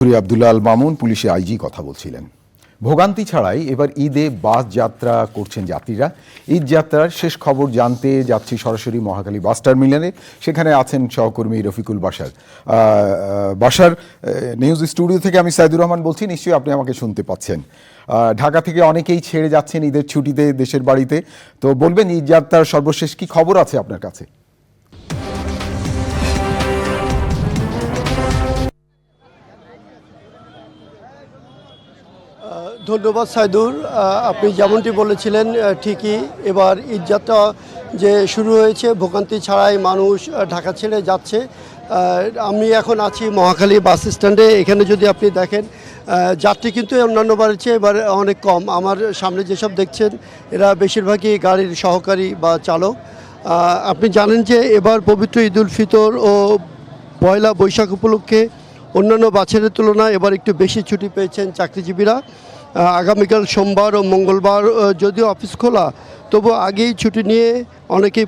আব্দুল্লাহ আল মামুন পুলিশে আইজি কথা বলছিলেন। ভোগান্তি ছাড়াই এবার ঈদে বাস যাত্রা করছেন যাত্রীরা। ঈদ যাত্রার শেষ খবর জানতে যাচ্ছি সরাসরি মহাখালী বাস টার্মিনালে। সেখানে আছেন সহকর্মী রফিকুল বাশার। বাশার, নিউজ স্টুডিও থেকে আমি সাইদুর রহমান বলছি, নিশ্চয়ই আপনি আমাকে শুনতে পাচ্ছেন। ঢাকা থেকে অনেকেই ছেড়ে যাচ্ছেন ঈদের ছুটিতে দেশের বাড়িতে, তো বলবেন ঈদ যাত্রার সর্বশেষ কি খবর আছে আপনার কাছে? ধন্যবাদ সাইদুর। আপনি যেমনটি বলেছিলেন ঠিকই, এবার ঈদযাত্রা যে শুরু হয়েছে, ভোগান্তি ছাড়াই মানুষ ঢাকা ছেড়ে যাচ্ছে। আমি এখন আছি মহাখালী বাস স্ট্যান্ডে। এখানে যদি আপনি দেখেন, যাত্রী কিন্তু অন্যান্য বারের চেয়ে এবার অনেক কম। আমার সামনে যেসব দেখছেন এরা বেশিরভাগই গাড়ির সহকারী বা চালক। আপনি জানেন যে এবার পবিত্র ঈদ উল ফিতর ও পয়লা বৈশাখ উপলক্ষে অন্যান্য বছরের তুলনায় এবার একটু বেশি ছুটি পেয়েছেন চাকরিজীবীরা। আগামীকাল সোমবার ও মঙ্গলবার যদিও অফিস খোলা, তবু আগেই ছুটি নিয়ে অনেকেই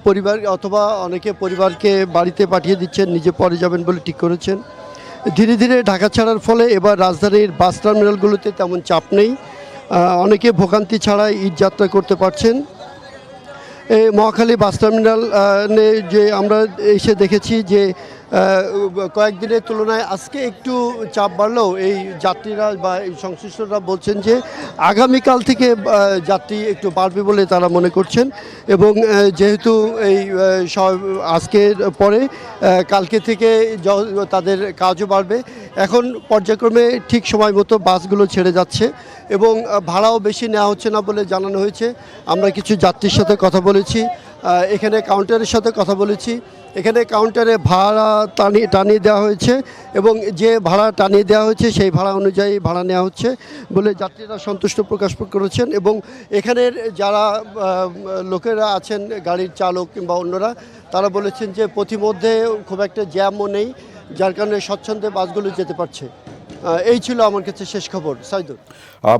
অনেকে পরিবারকে বাড়িতে পাঠিয়ে দিচ্ছেন, নিজে পরে যাবেন বলে ঠিক করেছেন। ধীরে ধীরে ঢাকা ছাড়ার ফলে এবার রাজধানীর বাস টার্মিনালগুলোতে তেমন চাপ নেই। অনেকে ভোগান্তি ছাড়াই ঈদ যাত্রা করতে পারছেন। এই মহাখালী বাস টার্মিনাল যে আমরা এসে দেখেছি যে কয়েকদিনের তুলনায় আজকে একটু চাপ বাড়লেও এই যাত্রীরা বা এই সংশ্লিষ্টরা বলছেন যে আগামীকাল থেকে যাত্রী একটু বাড়বে বলে তারা মনে করছেন। এবং যেহেতু এই আজকের পরে কালকে থেকে তাদের কাজও বাড়বে। এখন পর্যায়ক্রমে ঠিক সময় মতো বাসগুলো ছেড়ে যাচ্ছে এবং ভাড়াও বেশি নেওয়া হচ্ছে না বলে জানানো হয়েছে। আমরা কিছু যাত্রীর সাথে কথা বলেছি, এখানে কাউন্টারের সাথে কথা বলেছি। এখানে কাউন্টারে ভাড়া টানিয়ে দেওয়া হয়েছে এবং যে ভাড়া টানিয়ে দেওয়া হয়েছে সেই ভাড়া অনুযায়ী ভাড়া নেওয়া হচ্ছে বলে যাত্রীরা সন্তুষ্ট প্রকাশ করেছেন। এবং এখানের যারা লোকেরা আছেন, গাড়ির চালক কিংবা অন্যরা, তারা বলেছেন যে পথিমধ্যে খুব একটা জ্যামও নেই, যার কারণে স্বচ্ছন্দে বাসগুলো যেতে পারছে। এই ছিল আমার কাছে শেষ খবর। সাইদুর।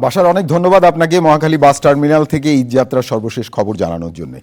বাশার, অনেক ধন্যবাদ আপনাকে মহাখালী বাস টার্মিনাল থেকে ঈদ যাত্রার সর্বশেষ খবর জানানোর জন্য।